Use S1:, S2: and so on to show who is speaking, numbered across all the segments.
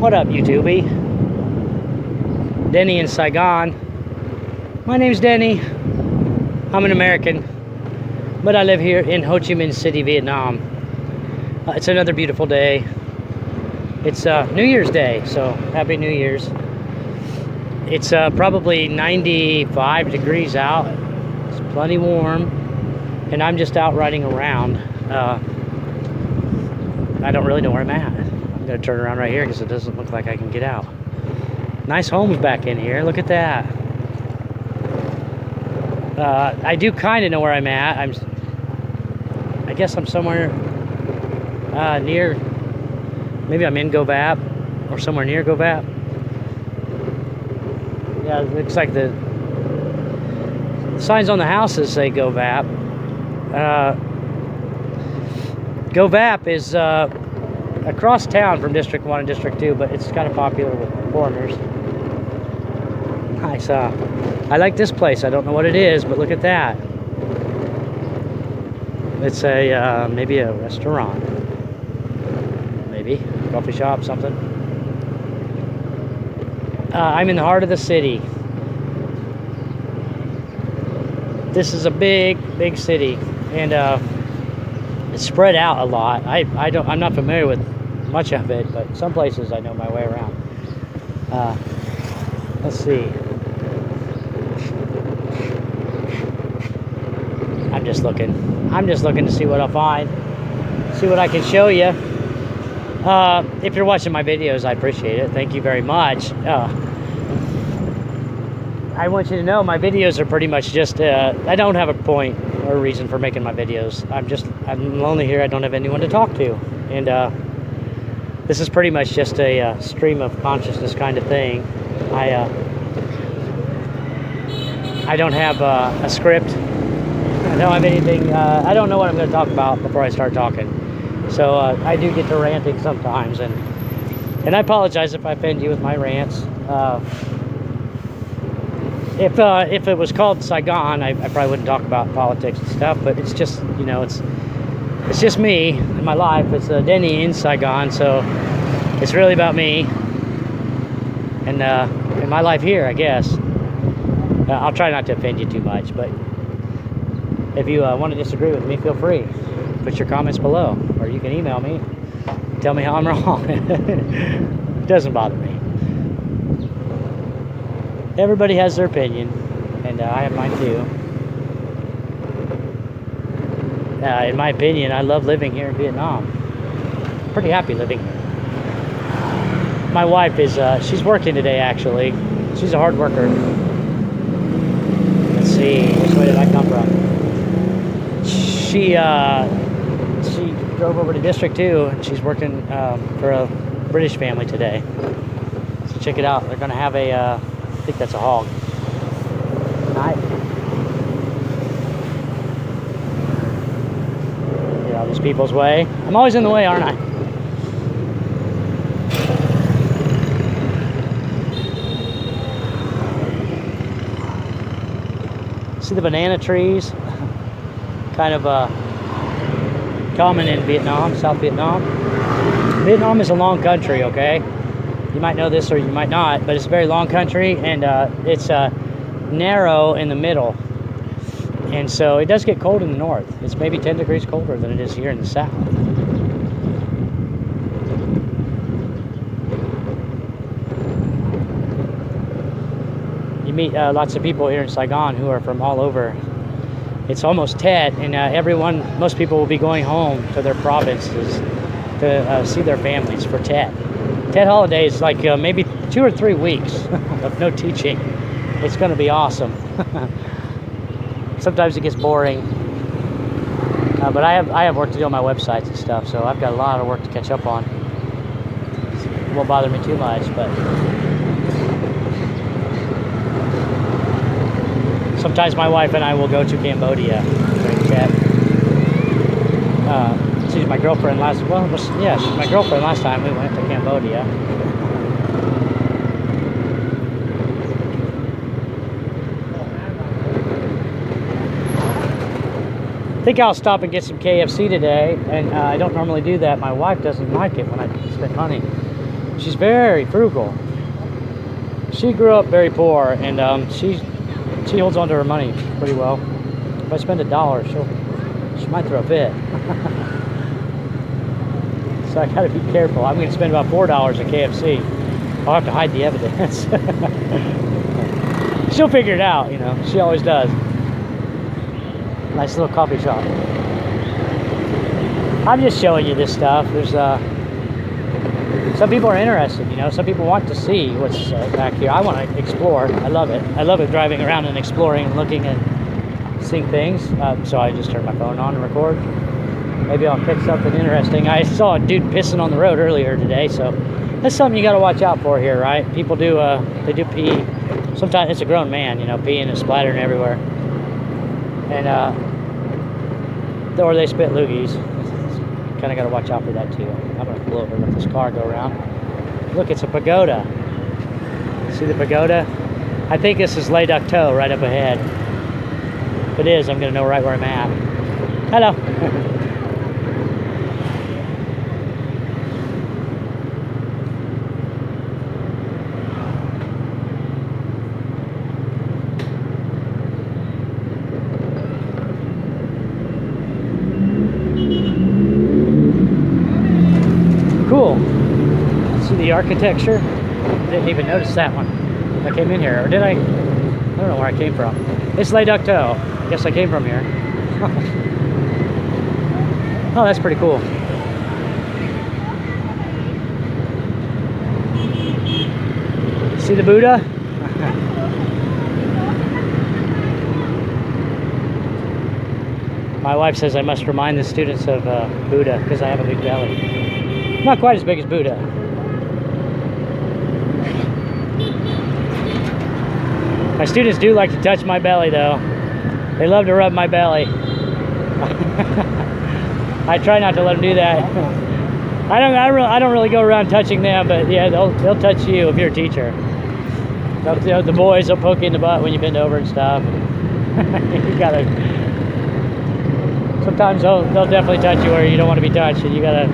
S1: What up, YouTube? Denny in Saigon. My name's Denny. I'm an American, but I live here in Ho Chi Minh City, Vietnam. It's another beautiful day. It's New Year's Day, so Happy New Year's. It's probably 95 degrees out. It's plenty warm, and I'm just out riding around. I don't really know where I'm at. I'm gonna turn around right here because it doesn't look like I can get out. Nice homes back in here. Look at that. I do kind of know where I'm at. I guess I'm somewhere near. Maybe I'm in Go Vap or somewhere near Go Vap. Yeah, it looks like the signs on the houses say Go Vap. Go Vap is across town from District 1 and District 2, but it's kind of popular with foreigners. Nice. I like this place. I don't know what it is, but look at that. It's a maybe a restaurant, maybe coffee shop, something. I'm in the heart of the city. This is a big city, and it's spread out a lot. I'm not familiar with much of it, but some places I know my way around. Let's see. I'm just looking to see what I'll find, see what I can show you. If you're watching my videos, I appreciate it. Thank you very much. I want you to know my videos are pretty much just, I don't have a point or a reason for making my videos. I'm lonely here. I don't have anyone to talk to. And this is pretty much just a stream of consciousness kind of thing. I don't have a script. I don't have anything. I don't know what I'm going to talk about before I start talking. So I do get to ranting sometimes. And I apologize if I offend you with my rants. If it was called Saigon, I probably wouldn't talk about politics and stuff, but it's just, you know, it's just me and my life. It's Denny in Saigon, so it's really about me and my life here, I guess. I'll try not to offend you too much, but if you want to disagree with me, feel free. Put your comments below, or you can email me. Tell me how I'm wrong. It doesn't bother me. Everybody has their opinion, and I have mine too. In my opinion, I love living here in Vietnam. Pretty happy living here. My wife is, she's working today actually. She's a hard worker. Let's see, which way did I come from? She drove over to District 2, and she's working for a British family today. So check it out. They're gonna have a, I think that's a hog. Night. Get out of these people's way. I'm always in the way, aren't I? See the banana trees? Kind of common in Vietnam, South Vietnam. Vietnam is a long country, okay? You might know this or you might not, but it's a very long country, and it's narrow in the middle. And so it does get cold in the north. It's maybe 10 degrees colder than it is here in the south. You meet lots of people here in Saigon who are from all over. It's almost Tet, and most people will be going home to their provinces to see their families for Tet. Tet holiday is like maybe 2 or 3 weeks of no teaching. It's going to be awesome. Sometimes it gets boring, but I have work to do on my websites and stuff, so I've got a lot of work to catch up on. It won't bother me too much, but sometimes my wife and I will go to Cambodia during Tet. She's my girlfriend she's my girlfriend last time we went to Cambodia. I think I'll stop and get some KFC today, and I don't normally do that. My wife doesn't like it when I spend money. She's very frugal. She grew up very poor, and she holds on to her money pretty well. If I spend $1, she might throw a fit. So I gotta be careful. I'm gonna spend about $4 at KFC. I'll have to hide the evidence. She'll figure it out, you know. She always does. Nice little coffee shop. I'm just showing you this stuff. There's some people are interested, you know. Some people want to see what's back here. I want to explore. I love it. I love it driving around and exploring and looking and seeing things. So I just turned my phone on to record. Maybe I'll catch something interesting. I saw a dude pissing on the road earlier today, so that's something you got to watch out for here, right? People do they do pee. Sometimes it's a grown man, you know, peeing and splattering everywhere, and or they spit loogies. Kind of got to watch out for that too. I'm gonna pull over and let this car go around. Look, it's a pagoda. See the pagoda? I think this is Le Duc Toe right up ahead. If it is, I'm gonna know right where I'm at. Hello. Cool. See the architecture? Didn't even notice that one. I came in here, or did I? I don't know where I came from. It's Le Duc Toe. Guess I came from here. Oh, that's pretty cool. See the Buddha? My wife says I must remind the students of Buddha because I have a big belly. Not quite as big as Buddha. My students do like to touch my belly, though. They love to rub my belly. I try not to let them do that. I don't really go around touching them, but yeah, they'll touch you if you're a teacher. The boys will poke you in the butt when you bend over and stuff. You gotta. Sometimes they'll definitely touch you where you don't want to be touched, and you gotta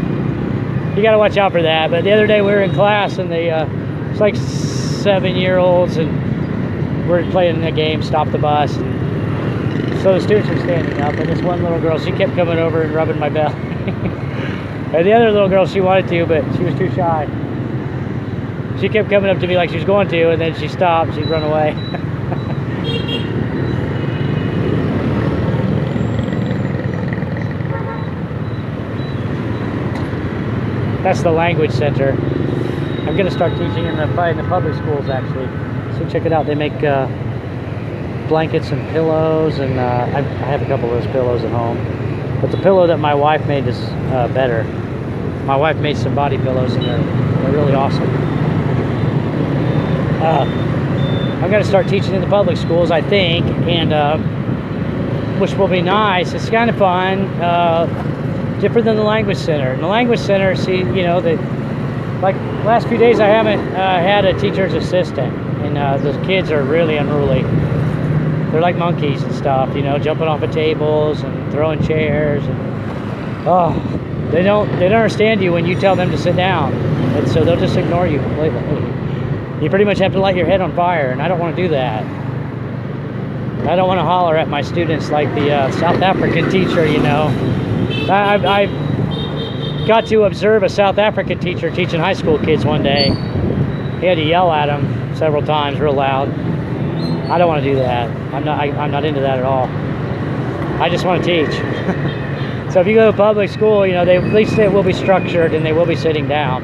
S1: watch out for that. But the other day we were in class, and it's like 7-year-olds, and we're playing a game, Stop the Bus. And so the students were standing up, and this one little girl, she kept coming over and rubbing my belly. And the other little girl, she wanted to, but she was too shy. She kept coming up to me like she was going to, and then she stopped, she'd run away. That's the language center. I'm gonna start teaching in the public schools, actually. So check it out. They make blankets and pillows, and I have a couple of those pillows at home. But the pillow that my wife made is better. My wife made some body pillows, and they're really awesome. I'm gonna start teaching in the public schools, I think, and which will be nice. It's kind of fun. Different than the language center. In the language center, see, you know, like last few days I haven't had a teacher's assistant, and the kids are really unruly. They're like monkeys and stuff, you know, jumping off of tables and throwing chairs, and they don't understand you when you tell them to sit down, and so they'll just ignore you completely. You pretty much have to light your head on fire, and I don't want to do that. I don't want to holler at my students like the South African teacher, you know. I got to observe a South African teacher teaching high school kids one day. He had to yell at them several times real loud. I don't want to do that. I'm not into that at all. I just want to teach. So if you go to public school, you know, at least they will be structured and they will be sitting down.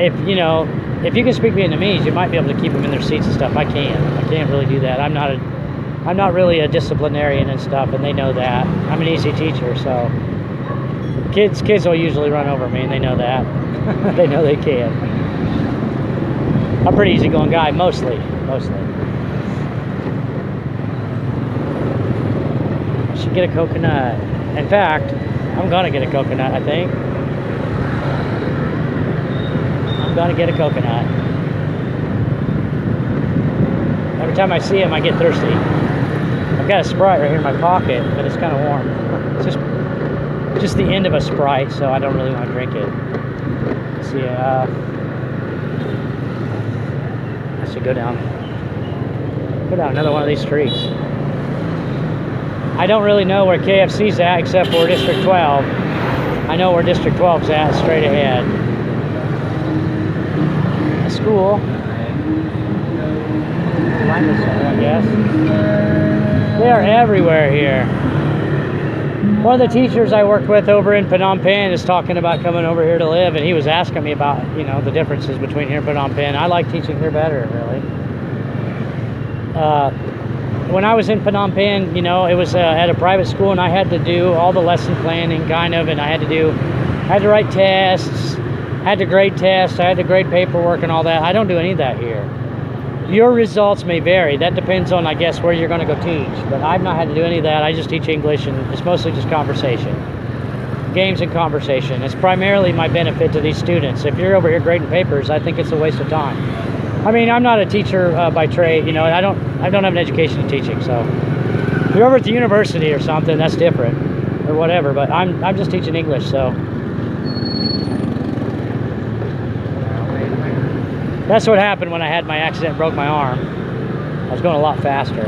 S1: If you can speak Vietnamese, you might be able to keep them in their seats and stuff. I can't really do that. I'm not really a disciplinarian and stuff, and they know that. I'm an easy teacher, so kids will usually run over me, and they know that. They know they can. I'm a pretty easygoing guy, mostly. I should get a coconut. In fact, I'm gonna get a coconut, I think. I'm gonna get a coconut. Every time I see him, I get thirsty. I've got a Sprite right here in my pocket, but it's kind of warm. It's just the end of a Sprite, so I don't really want to drink it. Let's see. I should go down another one of these streets. I don't really know where KFC's at except for District 12. I know where District 12's at, straight ahead. A school. Language center, I guess. They are everywhere here. One of the teachers I worked with over in Phnom Penh is talking about coming over here to live, and he was asking me about, you know, the differences between here and Phnom Penh. I like teaching here better, really. When I was in Phnom Penh, you know, it was at a private school, and I had to do all the lesson planning, kind of, and I had to write tests, I had to grade tests, I had to grade paperwork and all that. I don't do any of that here. Your results may vary. That depends on, I guess, where you're going to go teach. But I've not had to do any of that. I just teach English, and it's mostly just conversation. Games and conversation. It's primarily my benefit to these students. If you're over here grading papers, I think it's a waste of time. I mean, I'm not a teacher by trade. You know, I don't have an education in teaching. So if you're over at the university or something, that's different, or whatever. But I'm just teaching English, so. That's what happened when I had my accident and broke my arm. I was going a lot faster.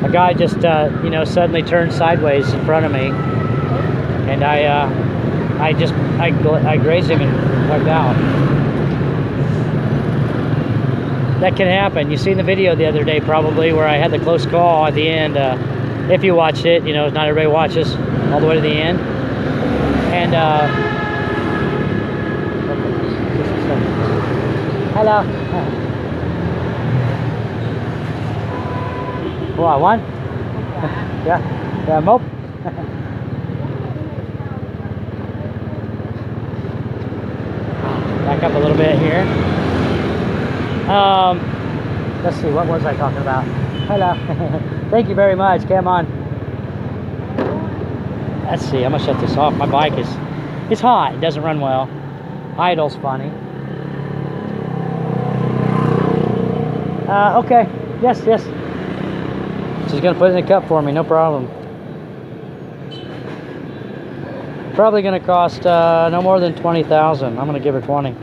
S1: A guy just, you know, suddenly turned sideways in front of me, and I grazed him and wiped out. That can happen. You seen the video the other day probably where I had the close call at the end. If you watched it, you know, not everybody watches all the way to the end. And hello. What, one? Yeah, mope. Back up a little bit here. Let's see, what was I talking about? Hello. Thank you very much. Come on. Let's see, I'm gonna shut this off. My bike it's hot. It doesn't run well. Idle's funny. Okay. Yes. She's gonna put it in a cup for me, no problem. Probably gonna cost no more than 20,000. I'm gonna give her 20.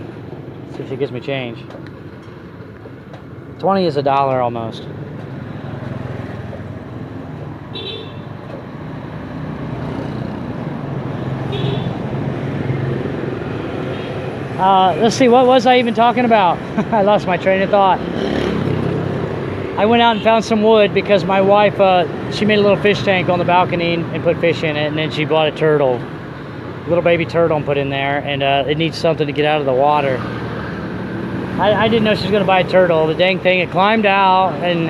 S1: See if she gives me change. 20 is $1 almost. Let's see, what was I even talking about? I lost my train of thought. I went out and found some wood because my wife, she made a little fish tank on the balcony and put fish in it, and then she bought a turtle, little baby turtle, and put in there, and it needs something to get out of the water. I didn't know she was going to buy a turtle. The dang thing, it climbed out, and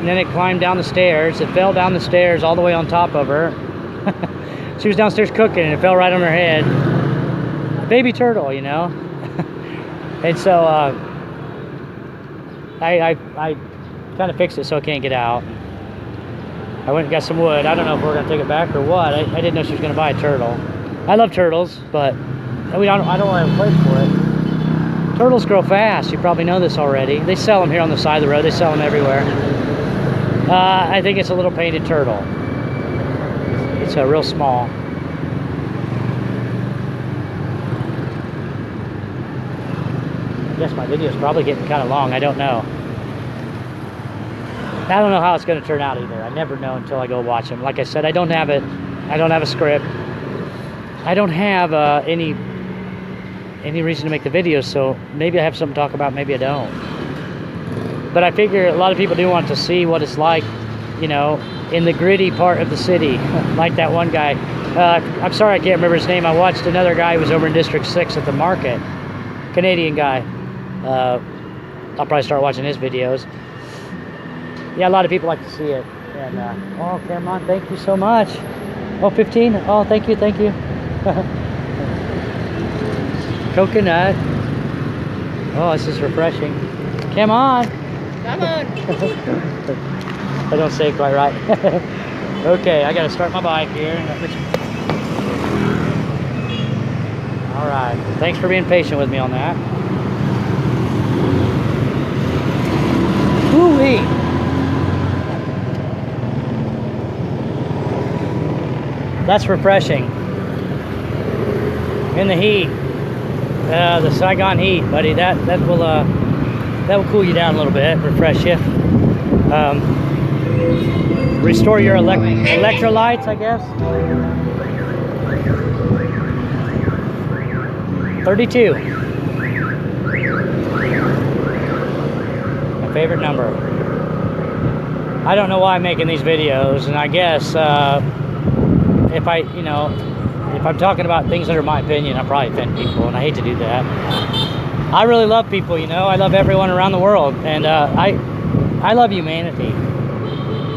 S1: then it climbed down the stairs. It fell down the stairs all the way on top of her. She was downstairs cooking, and it fell right on her head. A baby turtle, you know. And so I kind of fixed it so it can't get out. I went and got some wood. I don't know if we're going to take it back or what. I didn't know she was going to buy a turtle. I love turtles, but I don't have a place for it. Turtles grow fast. You probably know this already. They sell them here on the side of the road. They sell them everywhere. I think it's a little painted turtle. It's real small. I guess my video is probably getting kind of long. I don't know. I don't know how it's going to turn out either. I never know until I go watch them. Like I said, I don't have it. I don't have a script. I don't have any reason to make the videos, so maybe I have something to talk about, maybe I don't. But I figure a lot of people do want to see what it's like, you know, in the gritty part of the city, like that one guy. I'm sorry I can't remember his name. I watched another guy who was over in District 6 at the market. Canadian guy. I'll probably start watching his videos. Yeah, a lot of people like to see it. And, oh, come on, thank you so much. Oh, 15? Oh, thank you. Coconut. Oh, this is refreshing. Come on.
S2: Come on.
S1: I don't say it quite right. Okay, I gotta start my bike here. All right. Thanks for being patient with me on that. Woo-wee. That's refreshing. In the heat. The Saigon heat, buddy. That will cool you down a little bit, refresh you, restore your electrolytes, I guess. 32. My favorite number. I don't know why I'm making these videos, and I guess if I'm talking about things that are my opinion, I probably offend people, and I hate to do that. I really love people, I love everyone around the world, and I love humanity.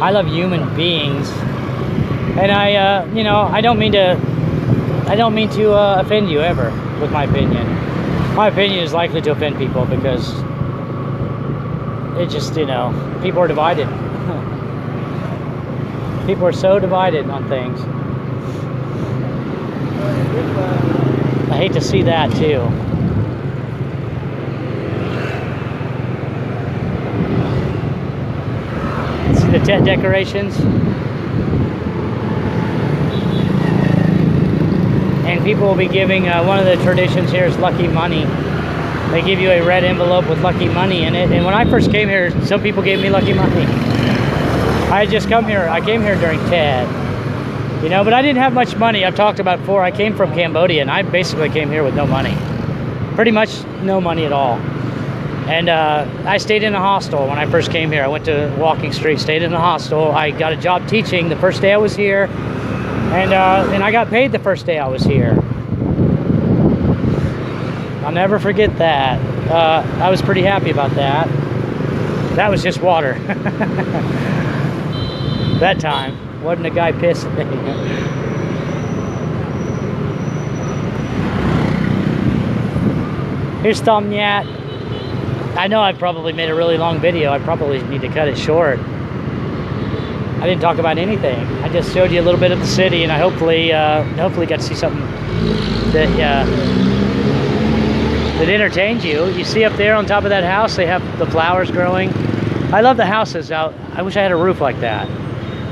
S1: I love human beings, and I don't mean to offend you ever with my opinion. My opinion is likely to offend people because it just, people are divided. People are so divided on things. I hate to see that too. See the tent decorations? And people will be giving, one of the traditions here is lucky money. They give you a red envelope with lucky money in it. And when I first came here, some people gave me lucky money. I had just come here. I came here during TED, but I didn't have much money. I've talked about before. I came from Cambodia, and I basically came here with no money. Pretty much no money at all. And I stayed in a hostel when I first came here. I went to Walking Street, stayed in a hostel. I got a job teaching the first day I was here, and I got paid the first day I was here. I'll never forget that. I was pretty happy about that. That was just water. That time. Wasn't a guy pissing. Here's Tom Nyat. I know I probably made a really long video. I probably need to cut it short. I didn't talk about anything. I just showed you a little bit of the city, and I hopefully got to see something that entertains you. You see up there on top of that house, they have the flowers growing. I love the houses out. I wish I had a roof like that,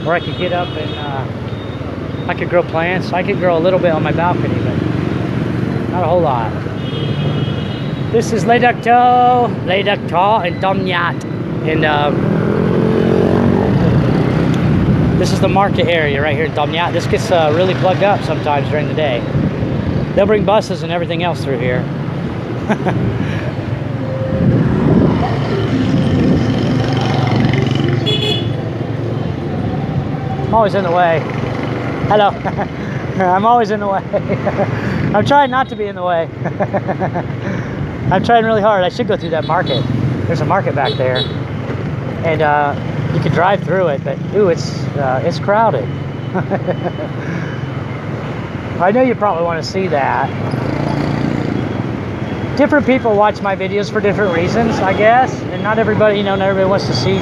S1: where I could get up and I could grow plants. I could grow a little bit on my balcony, but not a whole lot. This is Le Duc To and Tom Nyat. And this is the market area right here in Tom Nyat. This gets really plugged up sometimes during the day. They'll bring buses and everything else through here. I'm always in the way. Hello. I'm always in the way. I'm trying not to be in the way. I'm trying really hard. I should go through that market. There's a market back there, and you can drive through it, but ooh, it's crowded. I know you probably want to see that. Different people watch my videos for different reasons, I guess, and not everybody, not everybody wants to see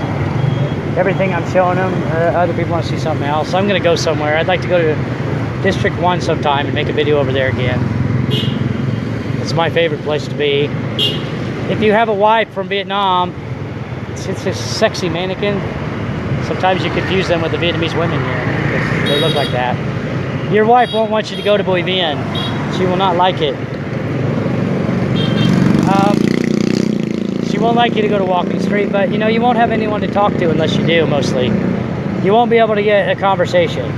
S1: everything I'm showing them. Other people want to see something else. So I'm going to go somewhere. I'd like to go to District 1 sometime and make a video over there again. It's my favorite place to be. If you have a wife from Vietnam, it's a sexy mannequin. Sometimes you confuse them with the Vietnamese women here. They look like that. Your wife won't want you to go to Wygant. She will not like it. She won't like you to go to Walking Street, but you won't have anyone to talk to unless you do, mostly. You won't be able to get a conversation.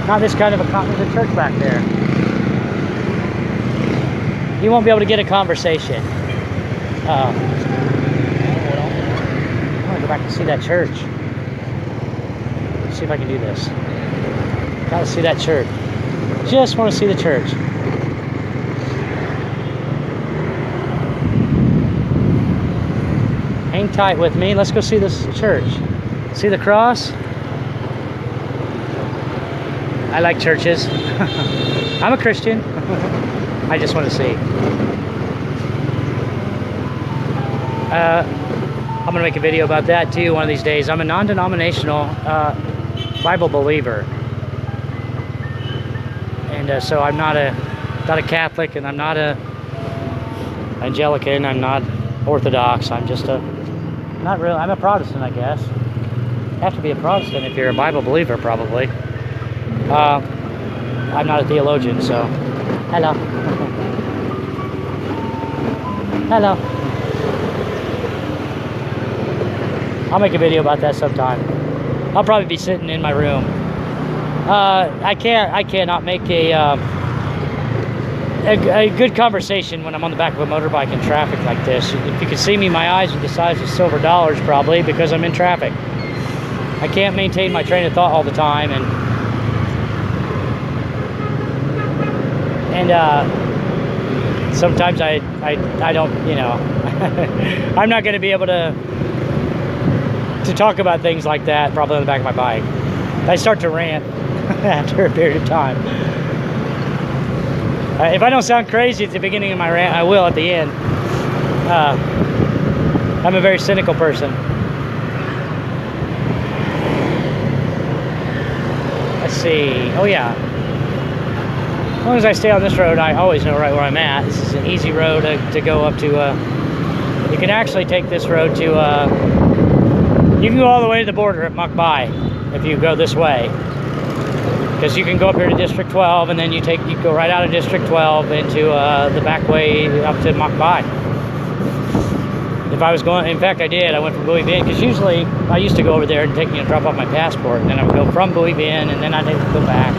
S1: Not this kind of a there's a church back there. You won't be able to get a conversation. I want to go back and see that church. Let's see if I can do this. Gotta see that church. Just want to see the church. Hang tight with me. Let's go see this church. See the cross? I like churches. I'm a Christian. I just want to see. I'm going to make a video about that too one of these days. I'm a non-denominational Bible believer. And so I'm not a Catholic, and I'm not a Anglican, I'm not Orthodox. I'm just I'm a Protestant, I guess. You have to be a Protestant if you're a Bible believer, probably. I'm not a theologian, so hello. Hello. I'll make a video about that sometime. I'll probably be sitting in my room. I cannot make a good conversation when I'm on the back of a motorbike in traffic like this. If you could see me, my eyes are the size of silver dollars probably because I'm in traffic. I can't maintain my train of thought all the time, and sometimes I don't, you know, I'm not going to be able to talk about things like that probably on the back of my bike. I start to rant after a period of time. If I don't sound crazy at the beginning of my rant, I will at the end. I'm a very cynical person. Let's see. Oh yeah. As long as I stay on this road, I always know right where I'm at. This is an easy road to go up to. You can actually take this road to. You can go all the way to the border at Mok Bai if you go this way. Because you can go up here to District 12, and then you go right out of District 12 into the back way up to Mok Bai. If I was going, in fact I did, I went from Wygant, because usually I used to go over there and drop off my passport, and then I would go from Wygant, and then I'd have to go back.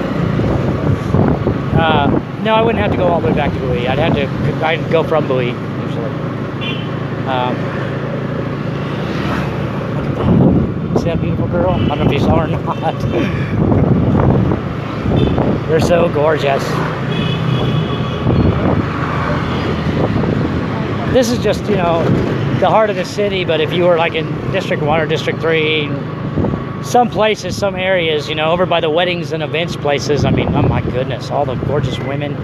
S1: No, I wouldn't have to go all the way back to Bui. I'd go from Bui, usually. See that beautiful girl? I don't know if you saw her or not. They're so gorgeous. This is just, you know, the heart of the city, but if you were like in District 1 or District 3, some places, some areas, you know, over by the weddings and events places, I mean, oh my goodness, all the gorgeous women.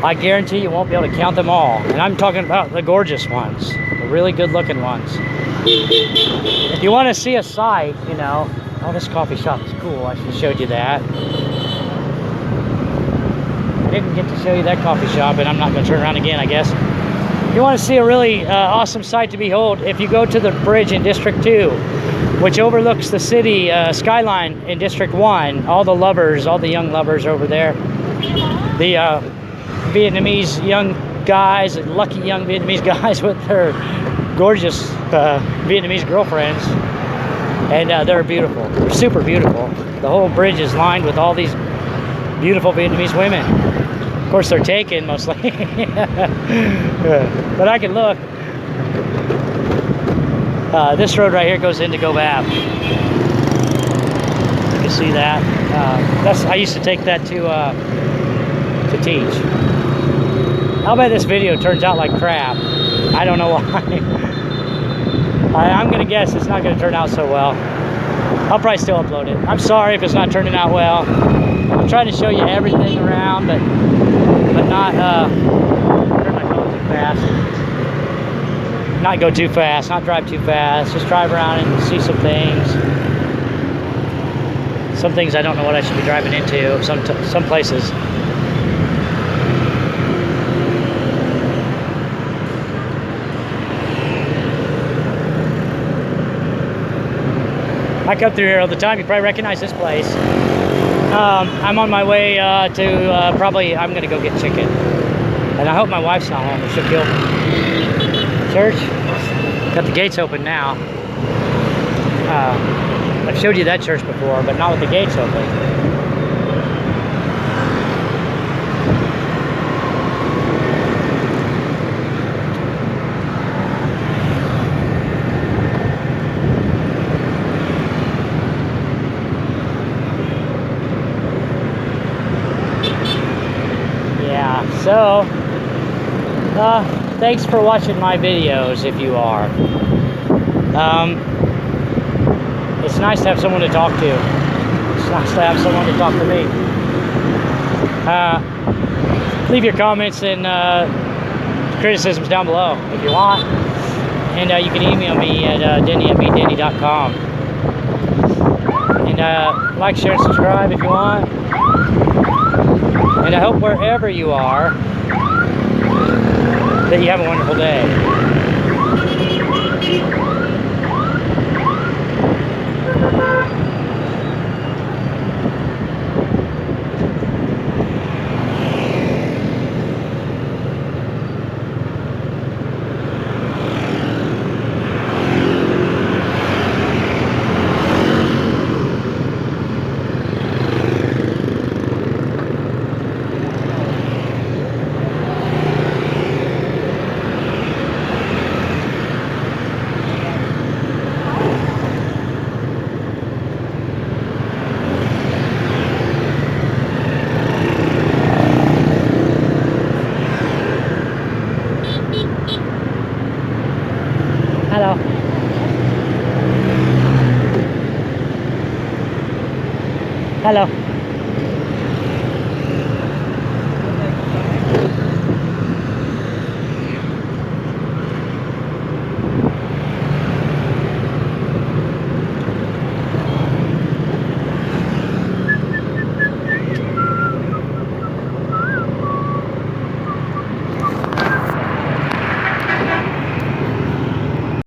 S1: I guarantee you won't be able to count them all. And I'm talking about the gorgeous ones, the really good looking ones. If you want to see a sight, you know, oh, this coffee shop is cool. I should have showed you that. I didn't get to show you that coffee shop, and I'm not going to turn around again, I guess. If you want to see a really awesome sight to behold, if you go to the bridge in District 2, which overlooks the city skyline in District 1, all the lovers, all the young lovers over there, the Vietnamese young guys, lucky young Vietnamese guys with their gorgeous Vietnamese girlfriends, and they're beautiful. They're super beautiful. The whole bridge is lined with all these beautiful Vietnamese women. Of course, they're taken mostly, but I can look. This road right here goes into Go Vap. You can see that. I used to take that to teach. I'll bet this video turns out like crap. I don't know why. I'm gonna guess it's not gonna turn out so well. I'll probably still upload it. I'm sorry if it's not turning out well. I'm trying to show you everything around, but not turn my phone too fast. Not go too fast, not drive too fast. Just drive around and see some things. Some things I don't know what I should be driving into. Some places. I come through here all the time. You probably recognize this place. I'm on my way to probably, I'm gonna go get chicken. And I hope my wife's not home or she'll kill me. Church, got the gates open now. I've showed you that church before, but not with the gates open. So, thanks for watching my videos, if you are. It's nice to have someone to talk to. It's nice to have someone to talk to me. Leave your comments and criticisms down below if you want. And you can email me at denny@meetdenny.com. And like, share, and subscribe if you want. And I hope wherever you are, that you have a wonderful day. Hello.